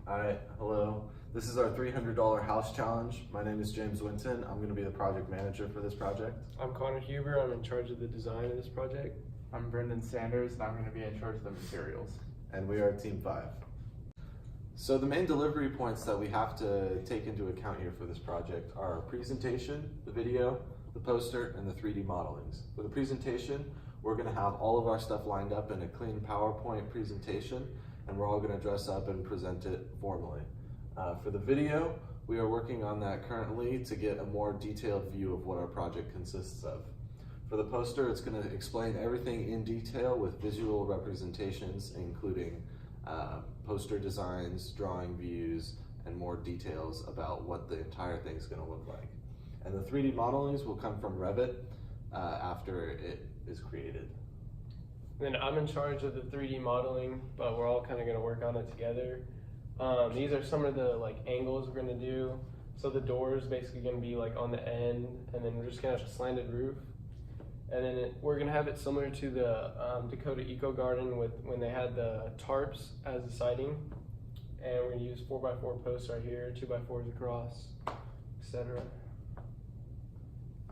Hi, hello. This is our $300 house challenge. My name is James Winton. I'm going to be the project manager for this project. I'm Connor Huber. I'm in charge of the design of this project. I'm Brendan Sanders, and I'm going to be in charge of the materials. And we are Team 5. So the main delivery points that we have to take into account here for this project are our presentation, the video, the poster, and the 3D modelings. For the presentation, we're going to have all of our stuff lined up in a clean PowerPoint presentation, and we're all going to dress up and present it formally. For the video, we are working on that currently to get a more detailed view of what our project consists of. For the poster, it's going to explain everything in detail with visual representations, including poster designs, drawing views, and more details about what the entire thing is going to look like. And the 3D modelings will come from Revit after it is created. Then I'm in charge of the 3D modeling, but we're all kind of going to work on it together. These are some of the angles we're going to do. So the door is basically going to be on the end, and then we're just going to have a slanted roof. And then we're going to have it similar to the Dakota Eco Garden when they had the tarps as the siding. And we're going to use 4x4 posts right here, 2x4s across, etc.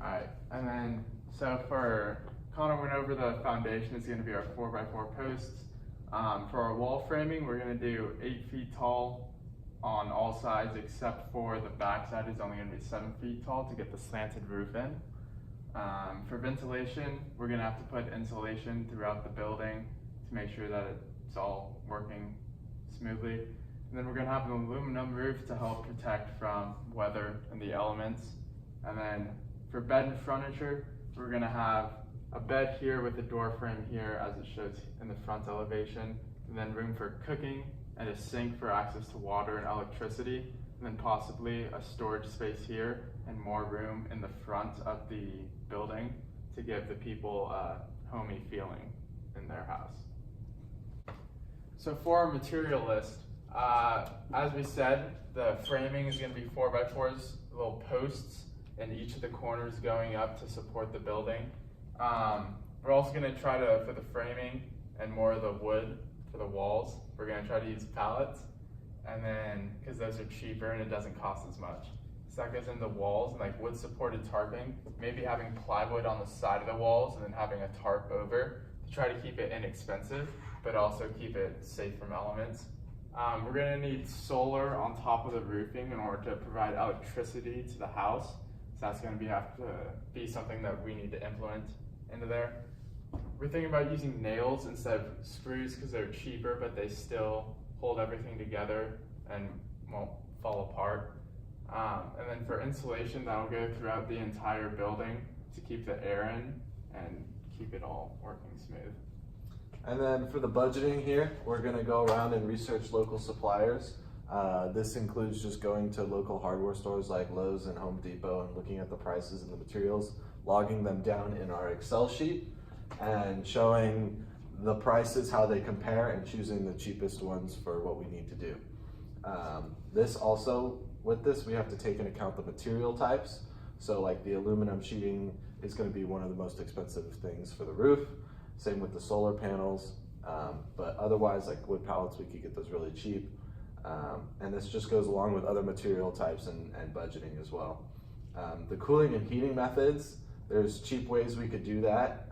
Alright, and then so for Connor went over the foundation, it's going to be our 4x4 posts. For our wall framing, we're going to do 8 feet tall on all sides, except for the back side is only going to be 7 feet tall to get the slanted roof in. For ventilation, we're going to have to put insulation throughout the building to make sure that it's all working smoothly. And then we're going to have an aluminum roof to help protect from weather and the elements. And then for bed and furniture, we're going to have a bed here with a door frame here as it shows in the front elevation, and then room for cooking and a sink for access to water and electricity, and then possibly a storage space here and more room in the front of the building to give the people a homey feeling in their house. So for our material list, as we said, the framing is going to be 4x4s, little posts in each of the corners going up to support the building. We're also going to try to, for the framing and more of the wood for the walls, we're going to try to use pallets, and then, because those are cheaper and it doesn't cost as much. So that goes into walls and wood supported tarping, maybe having plywood on the side of the walls and then having a tarp over to try to keep it inexpensive, but also keep it safe from elements. We're going to need solar on top of the roofing in order to provide electricity to the house. So that's going to have to be something that we need to implement into there. We're thinking about using nails instead of screws because they're cheaper, but they still hold everything together and won't fall apart. And then for insulation, that'll go throughout the entire building to keep the air in and keep it all working smooth. And then for the budgeting here, we're going to go around and research local suppliers. This includes just going to local hardware stores like Lowe's and Home Depot and looking at the prices and the materials, logging them down in our Excel sheet, and showing the prices, how they compare, and choosing the cheapest ones for what we need to do. With this, we have to take into account the material types. So like the aluminum sheeting is going to be one of the most expensive things for the roof. Same with the solar panels, but otherwise like wood pallets, we could get those really cheap. And this just goes along with other material types and budgeting as well. The cooling and heating methods, there's cheap ways we could do that.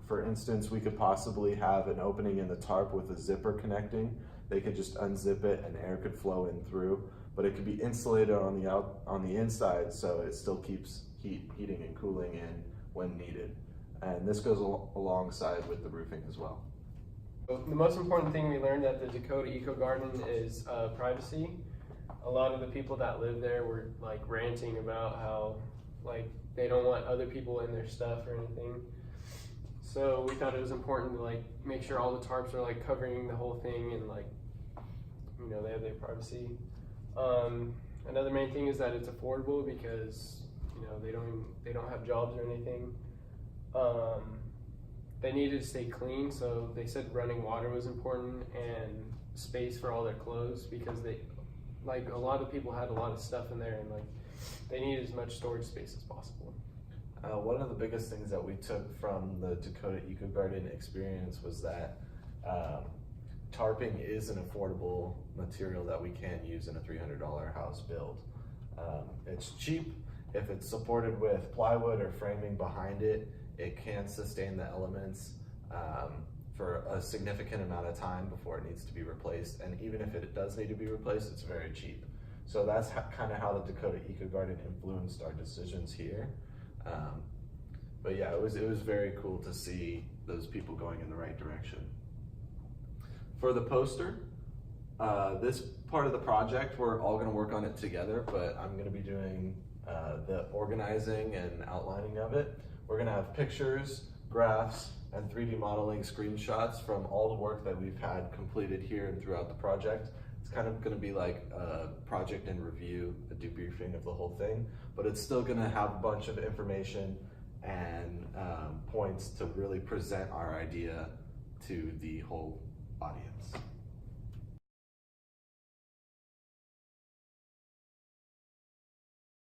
For instance, we could possibly have an opening in the tarp with a zipper connecting. They could just unzip it and air could flow in through, but it could be insulated on the inside so it still keeps heating and cooling in when needed. And this goes alongside with the roofing as well. The most important thing we learned at the Dakota Eco Garden is privacy. A lot of the people that live there were ranting about how they don't want other people in their stuff or anything. So we thought it was important to make sure all the tarps are covering the whole thing and they have their privacy. Another main thing is that it's affordable because they don't have jobs or anything. They needed to stay clean, so they said running water was important and space for all their clothes because a lot of people had a lot of stuff in there and they needed as much storage space as possible. One of the biggest things that we took from the Dakota Eco Garden experience was that tarping is an affordable material that we can use in a $300 house build. It's cheap. If it's supported with plywood or framing behind it, it can sustain the elements for a significant amount of time before it needs to be replaced. And even if it does need to be replaced, it's very cheap. So that's kind of how the Dakota Eco Garden influenced our decisions here. But yeah, it was very cool to see those people going in the right direction. For the poster, this part of the project, we're all going to work on it together, but I'm going to be doing the organizing and outlining of it. We're going to have pictures, graphs, and 3D modeling screenshots from all the work that we've had completed here and throughout the project. It's kind of going to be like a project in review, a debriefing of the whole thing, but it's still going to have a bunch of information and points to really present our idea to the whole audience.